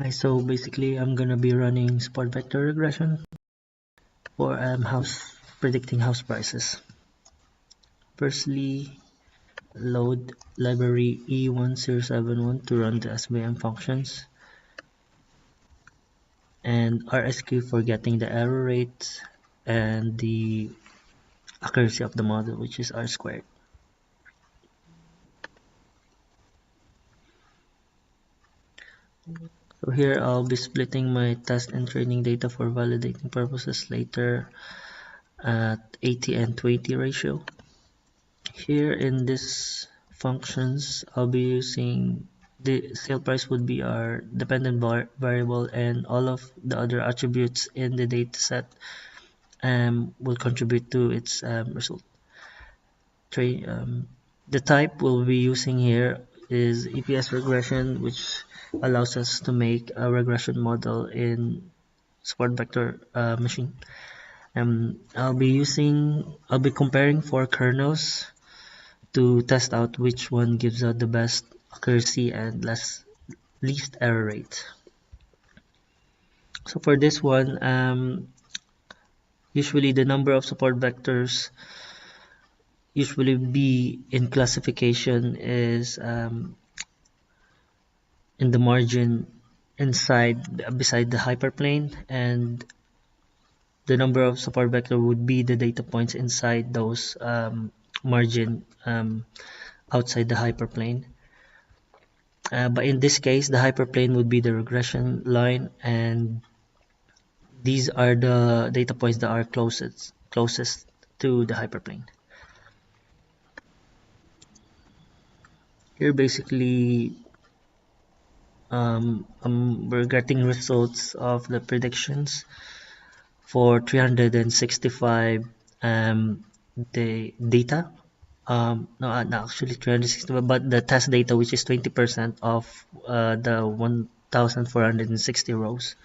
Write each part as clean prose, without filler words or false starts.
Hi, so basically I'm gonna be running support vector regression for predicting house prices. Firstly, load library E1071 to run the SVM functions, and RSQ for getting the error rates and the accuracy of the model, which is R squared. So here I'll be splitting my test and training data for validating purposes later at 80 and 20 ratio. Here in this functions, I'll be using the sale price would be our dependent variable, and all of the other attributes in the dataset will contribute to its result. The type we'll be using here is EPS regression, which allows us to make a regression model in support vector machine. I'll be comparing 4 kernels to test out which one gives out the best accuracy and least error rate. So for this one, usually the number of support vectors usually be in classification is in the margin beside the hyperplane, and the number of support vector would be the data points inside those margin outside the hyperplane. But in this case, the hyperplane would be the regression line, and these are the data points that are closest to the hyperplane. Here basically we're getting results of the predictions for 365 the data. No, not actually 365, but the test data, which is 20% of the 1460 rows.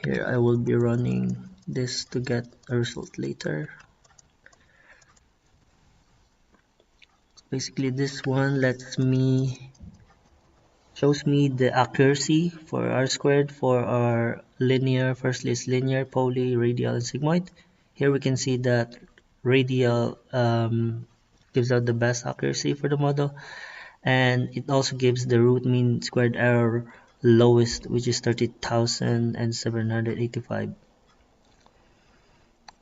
Here I will be running this to get a result later. Basically this one shows me the accuracy for R squared for our linear. Firstly is linear, poly, radial, and sigmoid. Here we can see that radial gives out the best accuracy for the model, and it also gives the root mean squared error lowest, which is 30,785.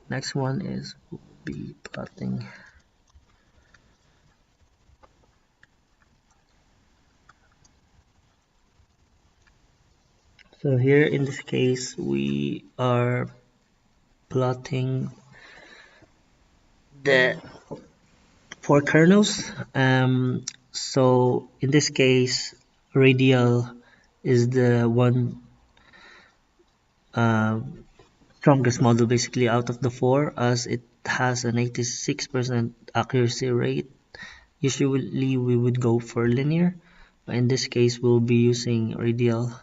Next one is we'll be plotting. So here in this case we are plotting the 4 kernels. So in this case, radial is the one strongest model basically out of the 4, as it has an 86% accuracy rate. Usually we would go for linear, but in this case we'll be using radial